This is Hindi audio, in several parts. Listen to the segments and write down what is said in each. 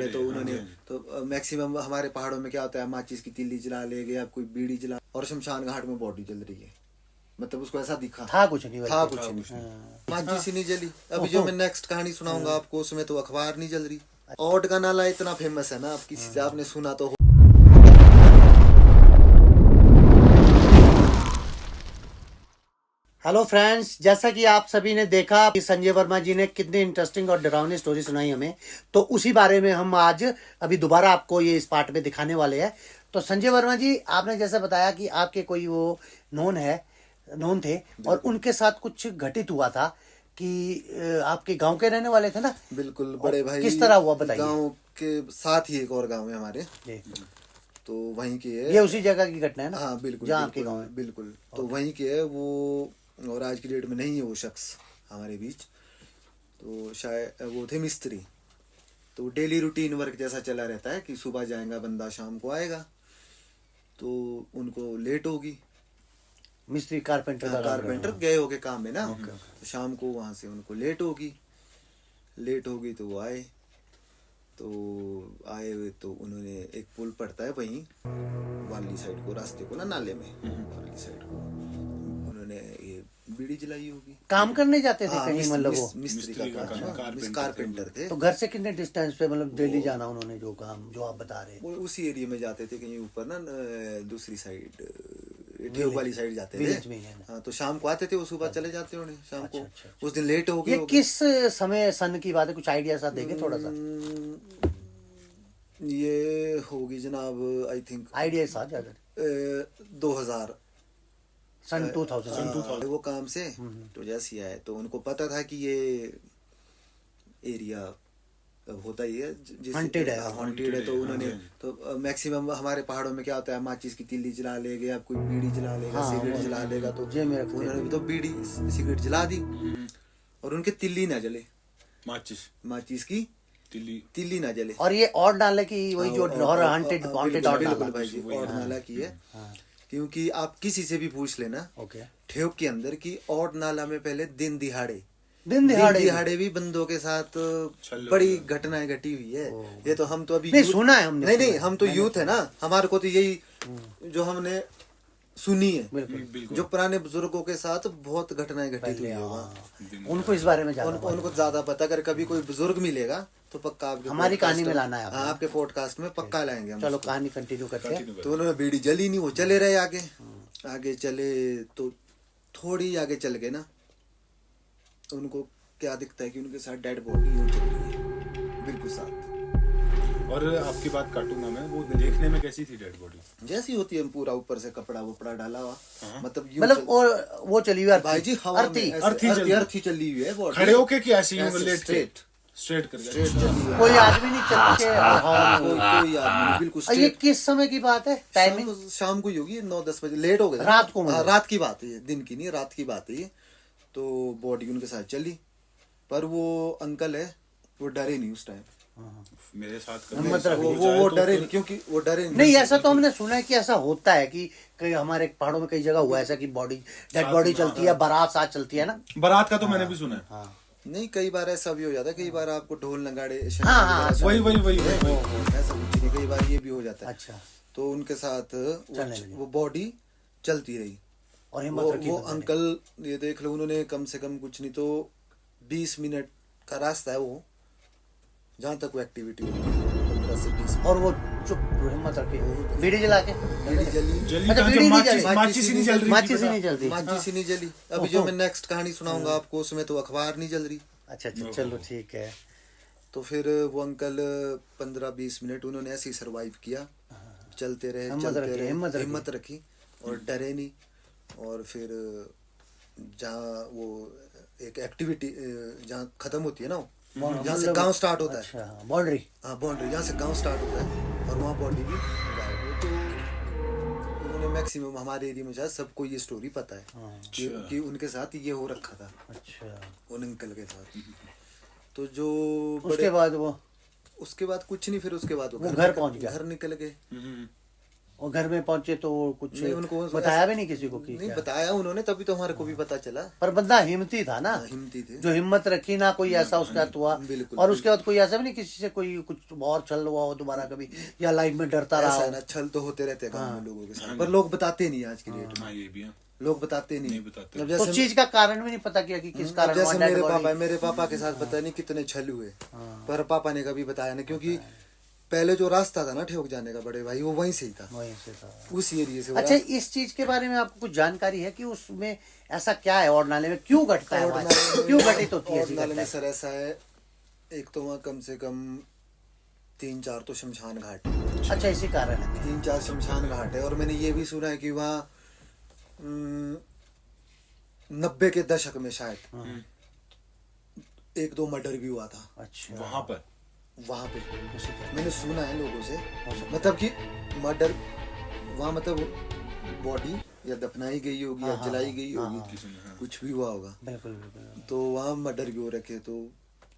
तो उन्होंने तो मैक्सिमम हमारे पहाड़ों में क्या होता है, माचिस की तीली जला ले गए, आप कोई बीड़ी जला, और शमशान घाट में बॉडी जल रही है। मतलब उसको ऐसा दिखा था कुछ नहीं, था कुछ नहीं, माचिस ही नहीं जली। अभी जो मैं नेक्स्ट कहानी सुनाऊंगा आपको, उसमें तो अखबार नहीं जल रही। औट का नाला इतना फेमस है ना, आप किसी से आपने सुना तो हो। हेलो फ्रेंड्स, जैसा कि आप सभी ने देखा कि संजय वर्मा जी ने कितनी इंटरेस्टिंग और डरावनी स्टोरी सुनाई हमें, तो उसी बारे में हम आज अभी दोबारा आपको ये इस पार्ट में दिखाने वाले हैं। तो संजय वर्मा जी, आपने जैसे बताया कि आपके कोई वो नोन थे और उनके साथ कुछ घटित हुआ था कि आपके गांव के रहने वाले थे ना? बिल्कुल, बड़े भाई। किस तरह हुआ बताइए। गांव के साथ ही एक और गांव है हमारे, तो वहीं के है। ये उसी जगह की घटना है ना? हाँ बिल्कुल, जहाँ आपके गाँव है। बिल्कुल। तो वहीं के है वो, और आज की डेट में नहीं है वो शख्स हमारे बीच। तो शायद वो थे मिस्त्री। तो डेली रूटीन वर्क जैसा चला रहता है कि सुबह जाएगा बंदा, शाम को आएगा। तो उनको लेट होगी, मिस्त्री कारपेंटर गए होगे काम में ना। तो शाम को वहां से उनको लेट होगी तो वो आए। तो आए हुए तो उन्होंने एक पुल पड़ता है वहीं वाली साइड को, रास्ते को ना, नाले में वाली साइड को, उन्होंने ये बीड़ी जलाई होगी। काम करने जाते थे कहीं, मतलब वो मिस्त्री का काम, कारपेंटर थे। तो घर से कितने डिस्टेंस पे मतलब डेली जाना उन्होंने, जो काम जो आप बता रहे हैं? वो उसी एरिया में जाते थे, कहीं ऊपर ना, दूसरी साइड, ठेव वाली साइड जाते थे। हाँ, तो शाम को आते थे वो, सुबह चले जाते होंगे शाम को। उस दिन लेट हो गए। ये किस समय सन की बात है, कुछ आइडिया साथ देंगे थोड़ा सा? ये होगी जनाब, आई थिंक आइडिया साथ ज्यादा 2000 सन 2000 वो काम से। तो जैसे ही आए तो उनको पता था कि ये एरिया होता ही है, हॉन्टेड है। तो उन्होंने तो मैक्सिमम हमारे पहाड़ों में क्या होता है, माचिस की तीली जला ले गया, कोई बीड़ी जला लेगा, सिगरेट जला लेगा। तो उन्होंने भी तो बीड़ी सिगरेट जला दी, और उनके तिल्ली ना जले, माचिस की तिल्ली ना जले। और ये और डाले की वही जो हॉन्टेड बिल्कुल भाई जी, और नाला की है। क्योंकि आप किसी से भी पूछ लेना ठेव के अंदर की, और नाला में पहले दिन दिहाड़े भी बंदों के साथ बड़ी घटनाएं घटी हुई है। ये तो हम तो अभी नहीं सुना है हमने, नहीं हम तो यूथ है ना, हमारे को तो यही जो हमने सुनी है, जो पुराने बुजुर्गों के साथ बहुत घटनाएं घटित हुई है, उनको इस बारे में उनको ज्यादा पता। अगर कभी कोई बुजुर्ग मिलेगा तो पक्का आपके हमारी कहानी में लाना है, आपके पॉडकास्ट में पक्का लाएंगे हम। चलो कहानी कंटिन्यू करते हैं। तो उन्होंने बीड़ी जली नहीं, वो चले रहे आगे चले। तो थोड़ी आगे चल गए ना, उनको क्या दिखता है कि उनके साथ डेड बॉडी यूं चल रही है, बिल्कुल साथ। और आपकी बात काटूंगा मैं, वो देखने में कैसी थी डेड बॉडी? जैसी होती है, पूरा ऊपर से कपड़ा वपड़ा डाला हुआ, मतलब वो चली हुई भाई जी, हवा में अर्थी चली हुई है बॉडी। खड़े होके कि ऐसे ही स्ट्रेट करके? कोई आदमी नहीं चल के, कोई आदमी बिल्कुल। ये किस समय की बात है? टाइमिंग शाम को ही होगी, 9-10 बजे। लेट हो गए, रात को, रात की बात है, दिन की नहीं, रात की बात है। तो बॉडी उनके साथ चली, पर वो अंकल है वो डरे नहीं उस टाइम। मेरे साथ वो डरे नहीं, क्योंकि वो डरे नहीं। ऐसा तो हमने सुना है कि ऐसा होता है कि कई हमारे पहाड़ों में कई जगह हुआ ऐसा कि डेड बॉडी चलती है, बारात साथ चलती है ना। बारात का तो मैंने भी सुना है। नहीं, कई बार ऐसा भी हो जाता है, कई बार आपको ढोल नगाड़े वही ऐसा कुछ नहीं, कई बार ये भी हो जाता है। अच्छा। तो उनके साथ वो बॉडी चलती रही, और वो अंकल, ये देख लो, उन्होंने कम से कम कुछ नहीं तो 20 मिनट का रास्ता है वो, जहाँ तक वो एक्टिविटी होती है, 15 से 20। और वो चुप हिम्मत रखे, बीड़ी जला के, माचिस ही नहीं जलती। अभी जो मैं नेक्स्ट कहानी सुनाऊंगा आपको, उसमें तो अखबार नहीं जल रही। अच्छा, चलो ठीक है। तो फिर वो अंकल 15-20 मिनट उन्होंने ऐसे ही सरवाइव किया, चलते रहे, हिम्मत रखी और डरे नहीं। और फिर जहाँ वो एक एक्टिविटी जहाँ खत्म होती है ना, जहाँ से गांव स्टार्ट होता है, बाउंड्री, जहाँ से गांव स्टार्ट होता है, और वहाँ बॉडी भी गायब हो। तो उन्होंने मैक्सिमम हमारे एरिया में शायद सबको ये स्टोरी पता है कि उनके साथ ये हो रखा था। अच्छा, उन अंकल के साथ। तो जो उसके बाद कुछ नहीं, फिर उसके बाद वो घर पहुंच गया, घर निकल गए। और घर में पहुंचे तो कुछ नहीं, उनको बताया भी नहीं किसी को कि नहीं क्या? बताया उन्होंने, तभी तो हमारे को भी पता चला। पर बंदा हिम्मती था ना, हिम्मती थे। जो हिम्मत रखी ना, कोई ऐसा उसके साथ हुआ। बिल्कुल, और उसके बाद कोई ऐसा भी नहीं किसी से कोई कुछ और छल हुआ हो दोबारा कभी, या लाइफ में डरता रहा ऐसा हो? ना, छल तो होते रहते हैं गाँव में लोगों के साथ, पर लोग बताते नहीं आज की डेट में। हाँ ये भी है। लोग बताते नहीं। बताते। अब तो उस चीज का कारण भी नहीं पता किया कि किस कारण जैसे हुआ, dead body? मेरे पापा के साथ पता नहीं कितने छल हुए, पर पापा ने कभी बताया नहीं, क्योंकि पहले जो रास्ता था ना ठेक जाने का बड़े भाई, वो वहीं से ही था, वहीं से था। उस एरिया से। अच्छा, इस चीज के बारे में आपको कुछ जानकारी है कि उसमें ऐसा क्या है, और नाले में क्यों घटता है, वहाँ क्यों घटित होती है ऐसी और नाले में घटनाएं? सर ऐसा है, एक तो वहाँ कम से कम 3-4 तो शमशान घाट है। अच्छा, इसी कारण है। 3-4 शमशान घाट है, और मैंने ये भी सुना है कि वहाँ 90 के दशक में शायद 1-2 मर्डर भी हुआ था अच्छा, वहां पर। वहां पे। उसी कारण। मैंने सुना है लोगों से, सकता मतलब कि मर्डर वहाँ, मतलब बॉडी या दफनाई गई होगी या जलाई गई होगी, कुछ भी हुआ होगा, बिल्कुल बिल्कुल, तो वहाँ मर्डर भी हो रखे, तो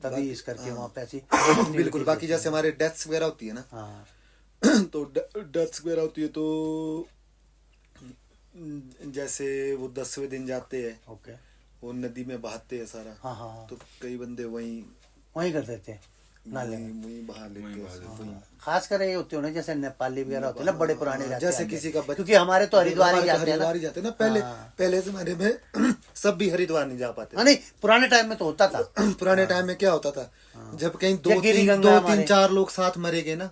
तभी इस करके वहाँ पे ऐसी बिल्कुल। बाकी जैसे हमारे डेथ्स वगैरह होती है ना, हाँ, तो डेथ्स वगैरह होती है, तो जैसे वो 10वें दिन जाते हैं, ओके, वो नदी में बहाते हैं सारा, हाँ हाँ, तो कई बंदे वहीं कर देते हैं नाले में। वहीं बहा लेते हैं, वहीं। खास कर ये होते होने जैसे नेपाली वगैरह होते हैं ना, बड़े पुराने रहते जैसे हैं, किसी का क्योंकि हमारे तो हरिद्वार ही हमारे जाते हैं ना। हरिद्वार ही जाते हैं ना, पहले जमाने में सब भी हरिद्वार नहीं जा पाते। हाँ, नहीं, पुराने टाइम में तो होता था। पुराने टाइम में क्या होता था, जब कहीं या गिरी गंगा हमारे- 2-3-4 लोग साथ मरे गए ना,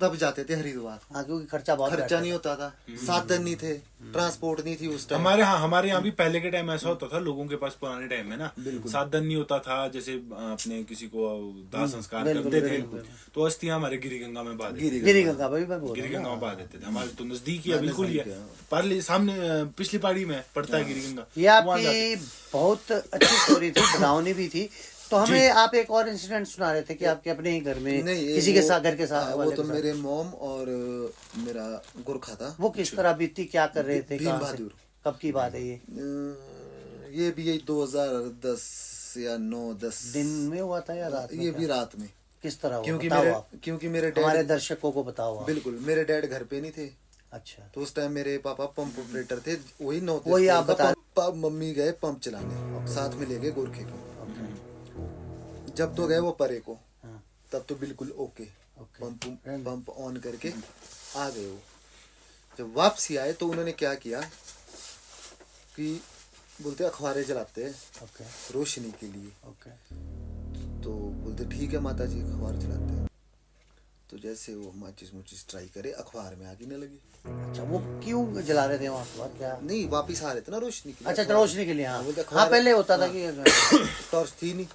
तब जाते थे हरिद्वार। हाँ, क्योंकि खर्चा बहुत खर्चा नहीं होता था, साधन नहीं थे, ट्रांसपोर्ट नहीं थी उस टाइम। हमारे यहाँ भी पहले के टाइम ऐसा होता था, लोगों के पास पुराने टाइम में ना साधन नहीं होता था। जैसे अपने किसी को दाह संस्कार करते थे, तो अस्थियां हमारे गिरी गंगा में बहा देते थे। गिरी गंगा भाई, मैं बोल गिरी रहा गंगा हूँ। में बहा देते थे। हमारे तो नजदीक ही है, बिल्कुल ही है, पार्ले सामने पिछली पहाड़ी में पड़ता है गिरी गंगा। ये आपकी बहुत अच्छी स्टोरी थी, डरावनी भी थी। तो हमें आप एक और इंसिडेंट सुना रहे थे कि आपके अपने ही घर में किसी के साथ, घर के साथ, वो तो मेरे मॉम और मेरा गोरखा था। वो किस तरह बीती, क्या कर रहे थे, भीम कहाँ से, बहादुर। कब की बात है ये भी यही 2010 या 9-10 दिन में हुआ था या रात में? ये भी रात में। किस तरह हुआ, क्योंकि बताओ मेरे आप, क्योंकि मेरे हमारे डैड, दर्शकों को बताओ आप। बिल्कुल, मेरे डैड घर पे नहीं थे। अच्छा, तो उस टाइम मेरे पापा पंप ऑपरेटर थे, वही 9 वही आप बता। मम्मी गए पंप चलाने, साथ में ले गए गोरखे को। जब तो गए वो परे को, हाँ, तब तो बिल्कुल ओके, पंप ऑन करके आ गए वो। जब वापसी आए तो उन्होंने क्या किया कि बोलते अखबारें जलाते हैं ओके, रोशनी के लिए। ओके, तो बोलते ठीक है माता जी, अखबार जलाते हैं। तो जैसे वो माचिस ट्राई करे, अखबार में आग न लगी। अच्छा, वो क्यों जला रहे थे वहाँ पर, क्या? नहीं, वापिस आ रहे थे ना रोशनी के लिए। अच्छा, रोशनी के लिए, हाँ। बोलते हाँ, अखबार- पहले होता था कि टॉर्च थी नहीं,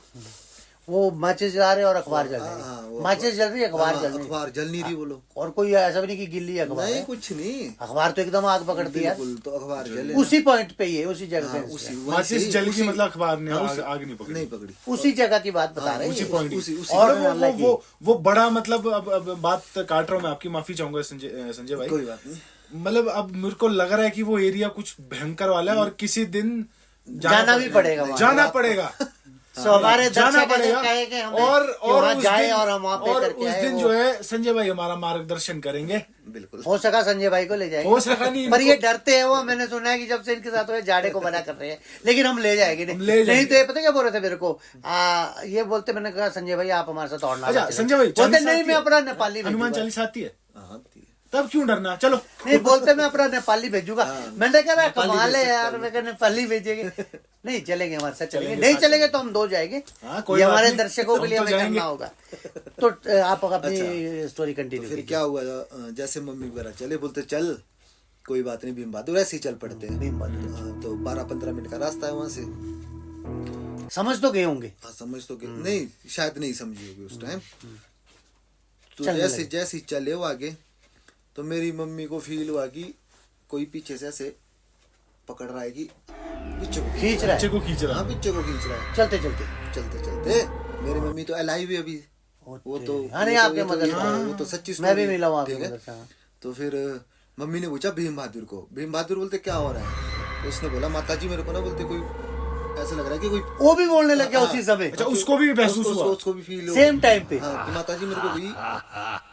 वो माचिस जला रहे और अखबार जल हाँ, रही, वो माचिस जल रही, अखबार जल रही, अखबार जल नहीं रही वो लोग। और कोई ऐसा भी नहीं कि गिल्ली अखबार नहीं, है। कुछ नहीं, अखबार तो एकदम आग पकड़ती है। बिल्कुल, तो अखबार जले। उसी पॉइंट पे ही है, उसी जगह हाँ, पे उसी माचिस जल की मतलब अखबार ने हाँ, आग नहीं पकड़ी। नहीं पकड़ी। उसी जगह की बात बता रहे उसी हैं। पॉइंट उसी और मतलब वो बड़ा मतलब अब बात काट रहा हूँ मैं, आपकी माफी चाहूंगा संजय भाई। कोई बात नहीं। मतलब अब मेरे को लग रहा है कि वो एरिया कुछ भयंकर वाला है और किसी दिन जाना भी पड़ेगा वहाँ। जाना पड़ेगा। तो हमारे जाना दर्शक पड़ेगा अगर कहे कि हमें और वहाँ उस जाए दिन- और हम वहाँ पे और करके उस आए, दिन वो- जो है संजय भाई हमारा मार्गदर्शन करेंगे। बिल्कुल हो सका संजय भाई को ले जाएंगे। हो सका नहीं, पर ये डरते हैं वो, मैंने सुना है कि जब से इनके साथ हुए जाड़े को मना कर रहे हैं, लेकिन हम ले जाएंगे हम नहीं। ले जाएंगे। नहीं तो ये पता क्या बोल रहे थे मेरे को, ये बोलते, मैंने कहा संजय भाई आप हमारे साथ और ना अच्छा चलें। संजय भाई बोलते चालीसा नहीं, आती मैं है? अपना नेपाली हनुमान भेजूंगा। चालीसा आती है, हाँ, थी। तब क्यों डरना, चलो। नहीं, बोलते मैं अपना नेपाली भेजूंगा। मैंने कहा नेपाली कमाल है भेज यार, सकता मैं कहा नेपाली भेजेंगे। नहीं चलेंगे, हमारे साथ चलेंगे, चलेंगे, नहीं साथ चलेंगे तो हम दो जाएंगे। हाँ, कोई ये बात हमारे नहीं। दर्शकों के हम लिए तो हमें जाएंगे। करना होगा। तो आप अपनी स्टोरी कंटिन्यू फिर कीजिए। क्या हुआ, जैसे मम्मी वगैरह चले, बोलते चल कोई बात नहीं भीम बहादुर, ऐसे ही चल पड़ते हैं। भीम बहादुर। हाँ, तो 12-15 मिनट का रास्ता है वहां से। समझ तो गए होंगे। हाँ, समझ तो नहीं, शायद नहीं समझी होगी उस टाइम। तो चलने जैसे लगे। जैसे ही चले वो आगे, तो मेरी मम्मी को फील हुआ कि कोई पीछे से ऐसे पकड़ रहा है कि पीछे को खींच रहा बच्चे है, को खींच रहा हाँ, है। पीछे को खींच रहा है। चलते चलते। चलते चलते मेरी मम्मी तो अलाइव भी अभी, वो तो हाँ, नहीं, वो तो- आपके ये तो- मदर ये का। तो- वो तो सच्ची मैं भी story है, मिला हूँ आपके ठीक है? मदर से, हाँ। तो फिर मम्मी ने पूछा भीम बहादुर को, भीम बहादुर बोलते क्या हो रहा है? तो उसने बोला माता जी मेरे को ना बोलते कोई ऐसा लग रहा है कि कोई, वो भी बोलने लग गया हाँ, उसी समय, अच्छा उसको भी महसूस हुआ। उसको भी फील सेम टाइम पे। हाँ, कि माता जी मेरे को भी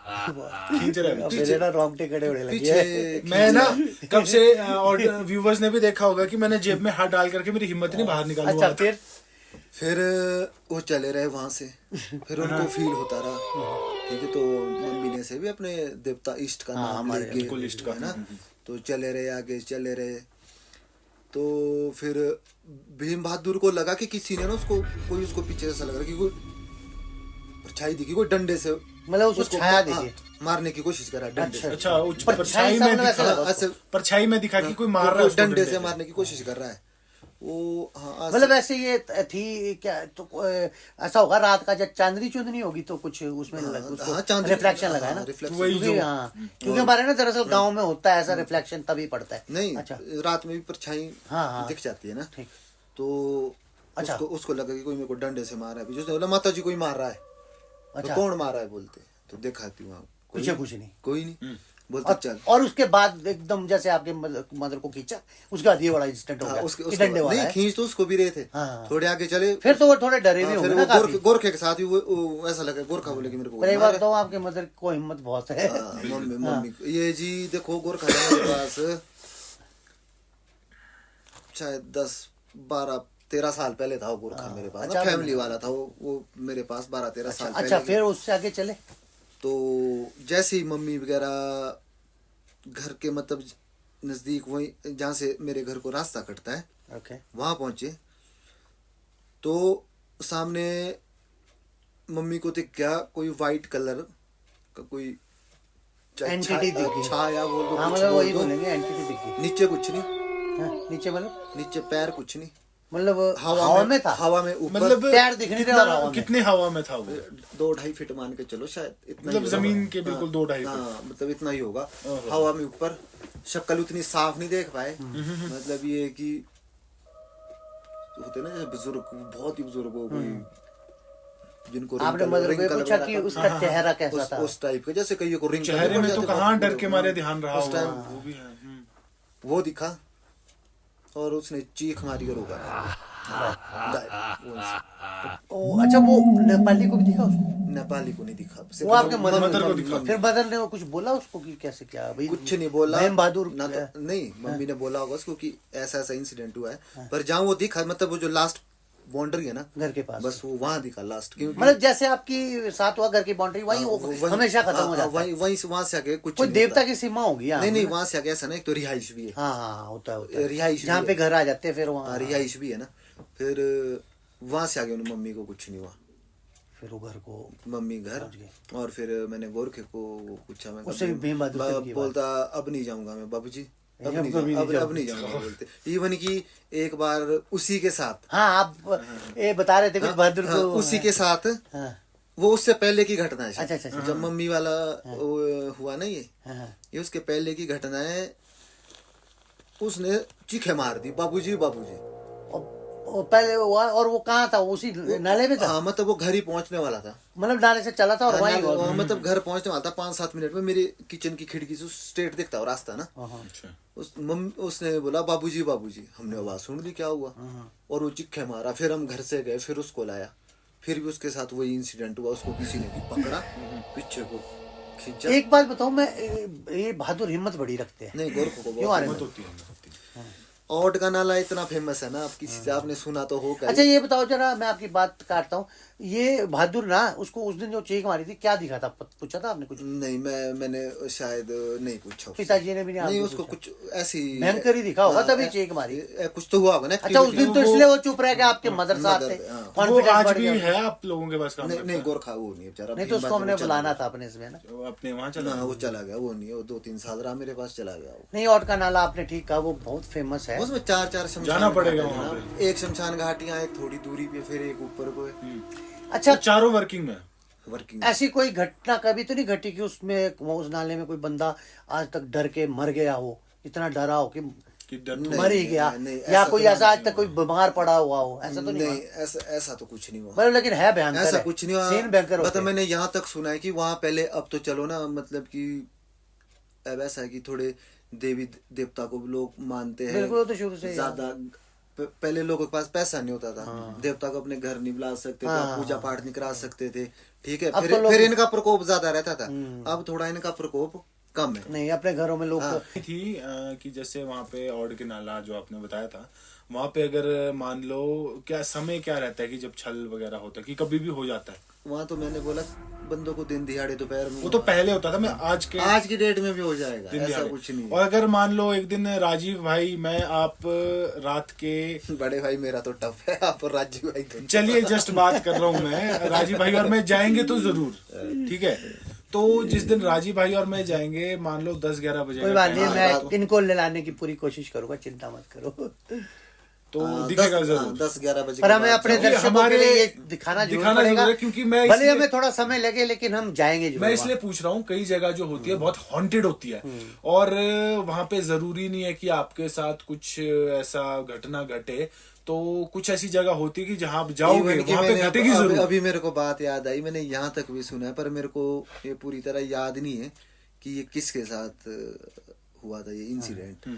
खींच रहा है। मेरे ना रोंगटे खड़े होने लगे हैं। पीछे मैं ना कब से और व्यूवर्स ने भी देखा होगा कि मैंने जेब में हाथ डाल करके मेरी हिम्मत नहीं बाहर निकालू। अच्छा फिर वो चले रहे वहां से, फिर उनको फील होता रहा, ठीक है। तो मम्मी ने से भी अपने देवता इष्ट का नाम लेके, बिल्कुल इष्ट का, है ना। तो चले रहे आगे, चले रहे। तो फिर भीम बहादुर को लगा कि किसी ने ना उसको, कोई उसको पीछे ऐसा लग रहा कि कोई परछाई दिखी, कोई डंडे से मतलब उसको छाया दिखी, मारने की कोशिश करा डंडे से। अच्छा परछाई में दिखा, ऐसे परछाई में दिखा कि कोई मार रहा है उसको डंडे से मारने की कोशिश कर रहा है वो। हाँ मतलब ऐसे ये थी क्या, तो ऐसा होगा रात का जब चांदनी चुंदनी होगी तो कुछ उसमें रिफ्लेक्शन लगा है ना, क्योंकि हाँ, क्योंकि हमारे ना दरअसल गांव में होता है ऐसा रिफ्लेक्शन तभी पड़ता है। नहीं, अच्छा रात में भी परछाई हाँ दिख जाती है ना। ठीक। तो अच्छा उसको लगा कि कोई मेरे को डंडे से मार रहा है। उसने बोला माता जी कोई मार रहा है। अच्छा, तो कौन मार रहा है बोलते, तो देखा थी वहाँ कुछ नहीं, कोई नहीं बोलते चल। और उसके बाद एकदम जैसे आपके मदर को खींचा, उसके बाद ये बड़ा इंसिडेंट हो गया कि डंडे वाला है। खींच तो उसको भी रहे थे, थोड़े आगे चले, फिर तो वो थोड़े डरे भी होंगे ना काफी। गोरखे के साथ ही वो ऐसा लगा, गोरखा बोले कि मेरे को एक बात बताओ, आपके मदर को हिम्मत बहुत है। मम्मी ये जी देखो, गोरखा मेरे पास शायद 10-12-13 साल पहले था वो गोरखा मेरे पास। अच्छा, फैमिली वाला था वो मेरे पास 12-13 साल पहले। अच्छा, फिर उससे आगे चले तो जैसे ही मम्मी वगैरह घर के मतलब नजदीक, वही जहाँ से मेरे घर को रास्ता कटता है, वहां पहुंचे तो सामने मम्मी को दिख गया कोई वाइट कलर का कोई एंटिटी दिखी, छाया बोल दो, हाँ, मतलब वही बोलेंगे एंटिटी दिखी। नीचे कुछ नहीं, नीचे मतलब नीचे पैर कुछ नहीं, मतलब हवा में था, हवा में ऊपर, मतलब पैर दिख नहीं रहा हवा में। कितने हवा में था वो? 2-2.5 फीट मान के चलो, शायद इतना, मतलब जमीन के बिल्कुल 2-2.5 फीट, हाँ मतलब इतना ही होगा। हवा में ऊपर, शक्ल उतनी साफ नहीं देख पाए। मतलब ये कि होते ना जैसे बुजुर्ग, बहुत ही बुजुर्ग हो गई, जिनको आपने मदर को पूछा कि उसका चेहरा कैसा था, उस टाइप का, जैसे कईयों को रिंग चेहरे में तो कहाँ डर के मारे ध्यान रहा उस टाइम, वो भी है। वो दिखा और उसने चीख मारी और होगा। अच्छा, वो नेपाली को भी दिखा उसको? नेपाली को नहीं दिखा, वो आपके मदर को दिखा। फिर मदर ने कुछ बोला उसको कि कैसे क्या भाई? कुछ नहीं बोला, भीम बहादुर ना तो नहीं, मम्मी ने बोला होगा उसको कि ऐसा ऐसा इंसिडेंट हुआ है, पर जहाँ वो दिखा, मतलब वो जो लास्ट बाउंड्री है ना घर के पास, बस वो वहाँ दिखा लास्ट। मतलब जैसे आपकी साथ हुआ घर की बाउंड्री, वही हमेशा खत्म हो जाता है। वहीं वहाँ से आगे कुछ कोई देवता की सीमा होगी। नहीं, वहाँ से आगे ऐसा नहीं, तो रिहाइश भी है। हाँ, होता है रिहाइश, जहाँ पे घर आ जाते हैं फिर वहाँ रिहाइश भी है ना। फिर वहाँ से आगे उन्हें मम्मी को कुछ नहीं हुआ, फिर वो घर को मम्मी घर। और फिर मैंने गोरखे को पूछा, मैं उससे भी बोलता अब नहीं जाऊंगा मैं बाबूजी, अब नहीं जाऊंगा बोलते। इवन की एक बार उसी के साथ, हाँ आप ये बता रहे थे कुछ बहादुर को, उसी के साथ वो उससे पहले की घटना है। अच्छा, जब मम्मी वाला हुआ ना, ये उसके पहले की घटना है। उसने चीखे मार दी, बाबूजी बाबूजी। पहले हुआ, और वो कहाँ था? उसी नाले में था? हाँ, मतलब वो घर ही पहुंचने वाला था, मतलब नाले से चला था और वहीं मतलब घर पहुंचने वाला था 5-7 मिनट में। मेरे किचन की खिड़की से स्ट्रेट दिखता है रास्ता ना। उसने बोला बाबूजी बाबूजी, हमने आवाज सुन ली क्या हुआ, और वो चिक्के मारा। फिर हम घर से गए, फिर उसको लाया, फिर भी उसके साथ वही इंसिडेंट हुआ। उसको किसी ने पकड़ा, पीछे को खींचा। एक बात बताऊं मैं, ये बहादुर हिम्मत बड़ी रखते हैं। नहीं, गोरखों को क्यों हिम्मत होती है। औट का नाला इतना फेमस है ना, आप किसी से आपने सुना तो होगा। अच्छा, ये बताओ जरा, मैं आपकी बात काटता हूँ, ये बहादुर ना, उसको उस दिन जो चीख मारी थी, क्या दिखा था? पूछा था आपने कुछ? नहीं, मैंने शायद नहीं पूछा। पिताजी ने भी नहीं, उसको कुछ ऐसी भयंकर ही दिखा होगा तभी चीख मारी, कुछ तो हुआ होगा ना। अच्छा, उस दिन तो इसलिए वो चुप रह गया, आपके मदर साहब थे, कॉन्फिडेंस बढ़ गया है आप लोगों के पास। नहीं, गोरखा वो नहीं बेचारा। नहीं तो उसको हमने बुलाना था अपने इसमें ना, अपने वहाँ चला, वो चला गया। वो नहीं, वो 2-3 साल रहा मेरे पास, चला गया। नहीं, औट का नाला आपने ठीक कहा, वो बहुत फेमस है। उसमें 4 जाना पड़ेगा वहाँ पे। एक शमशान घाटियां, एक थोड़ी दूरी पे, फिर एक ऊपर को। अच्छा, तो चारों वर्किंग में। ऐसी कोई घटना कभी तो नहीं घटी कि उसमें उस नाले में कोई बंदा आज तक डर के मर गया हो, इतना डरा हो कि मर ही गया, या कोई ऐसा आज तक कोई बीमार पड़ा हुआ हो? ऐसा तो नहीं, ऐसा तो कुछ नहीं हुआ। मतलब लेकिन है भयंकर, ऐसा कुछ नहीं हुआ। सीन भयंकर होते हैं। मैंने यहाँ तक सुना है कि वहाँ पहले, अब तो चलो ना, मतलब कि अब ऐसा है कि थोड़े देवी देवता को लोग मानते हैं, बिल्कुल, तो शुरू से ज्यादा पहले लोगों के पास पैसा नहीं होता था, देवता को अपने घर नहीं बुला सकते थे, पूजा पाठ नहीं करा सकते थे, ठीक है। फिर इनका प्रकोप ज्यादा रहता था, अब थोड़ा इनका प्रकोप कम है। नहीं, अपने घरों में लोग थी कि जैसे वहाँ पे औड के नाला जो आपने बताया था, वहाँ पे अगर मान लो क्या समय क्या रहता है कि जब छल वगैरह होता है कि कभी भी हो जाता है? वहाँ तो मैंने बोला बंदों को दिन दिहाड़े दोपहर में, वो तो पहले होता था, मैं आज की डेट में भी हो जाएगा, ऐसा कुछ नहीं। और अगर मान लो एक दिन राजीव भाई मैं आप रात के बड़े भाई मेरा तो टफ है, आप राजीव भाई तो चलिए जस्ट बात कर रहा हूँ मैं, राजीव भाई और मैं जाएंगे तो जरूर, ठीक है। तो जिस दिन राजीव भाई और मैं जाएंगे, मान लो 10-11 बजे, कोई बात नहीं, मैं इनको ले लाने की पूरी कोशिश करूंगा, चिंता मत करो। तो दिखेगा जरूर 10-11 बजे, पर हमें अपने दर्शकों के लिए ये दिखाना पड़ेगा, क्योंकि मैं भले हमें थोड़ा समय लगे लेकिन हम जाएंगे जरूर। मैं इसलिए पूछ रहा हूँ, कई जगह जो होती है बहुत हॉन्टेड होती है, और वहां पे जरूरी नहीं है कि आपके साथ कुछ ऐसा घटना घटे, तो कुछ ऐसी जगह होती है कि जहाँ आप जाओगे वहां पे घटेगी जरूर। अभी मेरे को बात याद आई, मैंने यहाँ तक भी सुना है, पर मेरे को ये पूरी तरह याद नहीं है कि ये किसके साथ हुआ था ये इंसिडेंट।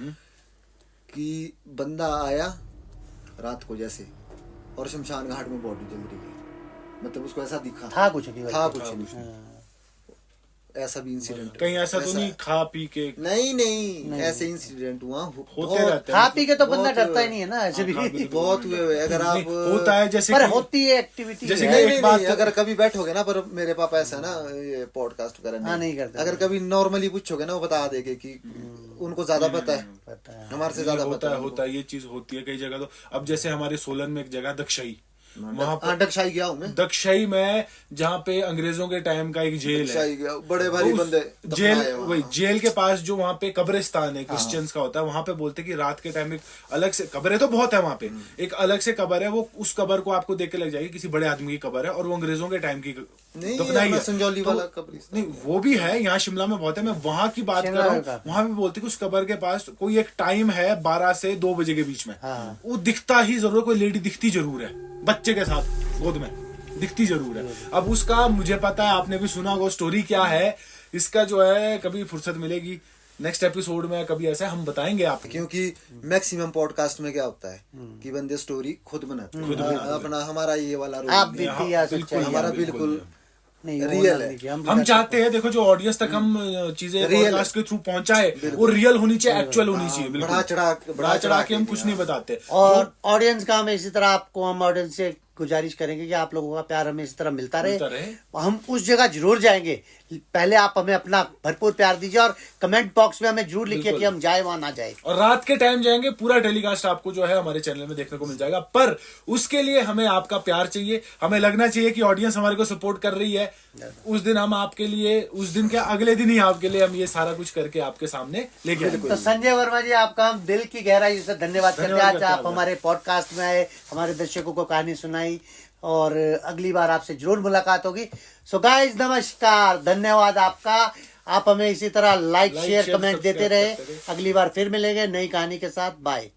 कि बंदा आया रात को जैसे, और शमशान घाट में बॉडी जल रही है, मतलब उसको ऐसा दिखा था कुछ नहीं, ऐसा भी इंसिडेंट कहीं ऐसा तो नहीं खा पी के? नहीं, ऐसे इंसिडेंट हुआ होते रहते हैं। खा पी के तो बंदा डरता ही नहीं है ना, ऐसे भी बहुत हुए। अगर आप होता है जैसे पर होती है एक्टिविटी, जैसे एक बात, अगर कभी बैठोगे ना, पर मेरे पापा ऐसा ना ये पॉडकास्ट वगैरह नहीं करते, अगर कभी नॉर्मली पूछोगे ना, वो बता देंगे कि उनको ज्यादा पता है, हमारे से ज्यादा होता है, ये चीज होती है कई जगह। तो अब जैसे हमारे सोलन में एक जगह दक्षई, वहाँ पर दक्षाई गया हूँ मैं, दक्षई में जहाँ पे अंग्रेजों के टाइम का एक जेल है, बड़े भारी बंदे जेल, वही जेल के पास जो वहाँ पे कब्रिस्तान है क्रिश्चियंस का होता है, वहाँ पे बोलते कि रात के टाइम एक अलग से कब्र है, तो बहुत है वहाँ पे, एक अलग से कब्र है, वो उस कब्र को आपको देख के लग जाएगी किसी बड़े आदमी की कब्र है, और वो अंग्रेजों के टाइम की दफनाई है। संजौली वाला कब्रिस्तान नहीं, वो भी है, यहाँ शिमला में बहुत है, मैं वहाँ की बात कर रहा हूँ। वहाँ पे बोलते कि उस कब्र के पास कोई एक टाइम है 12 से 2 बजे के बीच में, वो दिखता ही जरूर, कोई लेडी दिखती जरूर है बच्चे के साथ गोद में, दिखती जरूर है। अब उसका मुझे पता है, आपने भी सुना होगा स्टोरी क्या है इसका, जो है कभी फुर्सत मिलेगी नेक्स्ट एपिसोड में कभी ऐसा हम बताएंगे आप, क्योंकि मैक्सिमम पॉडकास्ट में क्या होता है कि बंदे स्टोरी खुद बनाते हैं, अपना हमारा ये वाला रोल हमारा बिल्कुल नहीं रियल है। हम चाहते हैं, देखो जो ऑडियंस तक हम चीजें पॉडकास्ट के थ्रू पहुंचाए वो रियल होनी चाहिए, एक्चुअल होनी चाहिए, बढ़ा चढ़ा के हम कुछ नहीं बताते। और ऑडियंस का हम इसी तरह आपको, हम ऑडियंस से गुजारिश करेंगे कि आप लोगों का प्यार हमें इस तरह मिलता रहे। हम उस जगह जरूर जाएंगे, पहले आप हमें अपना भरपूर प्यार दीजिए और कमेंट बॉक्स में हमें जरूर लिखिए कि हम जाए वहां ना जाए। और रात के टाइम जाएंगे, पूरा टेलीकास्ट आपको जो है हमारे चैनल में देखने को मिल जाएगा, पर उसके लिए हमें आपका प्यार चाहिए, हमें लगना चाहिए कि ऑडियंस हमारे को सपोर्ट कर रही है। उस दिन हम आपके लिए, उस दिन क्या अगले दिन ही आपके लिए हम ये सारा कुछ करके आपके सामने लेके आएंगे। तो संजय वर्मा जी, आपका हम दिल की गहराई से धन्यवाद करते हैं, आज आप हमारे पॉडकास्ट में आए, हमारे दर्शकों को कहानी सुनाई, और अगली बार आपसे जरूर मुलाकात होगी। सो गाइस, नमस्कार, धन्यवाद आपका। आप हमें इसी तरह लाइक शेयर कमेंट देते रहे। अगली बार फिर मिलेंगे नई कहानी के साथ। बाय।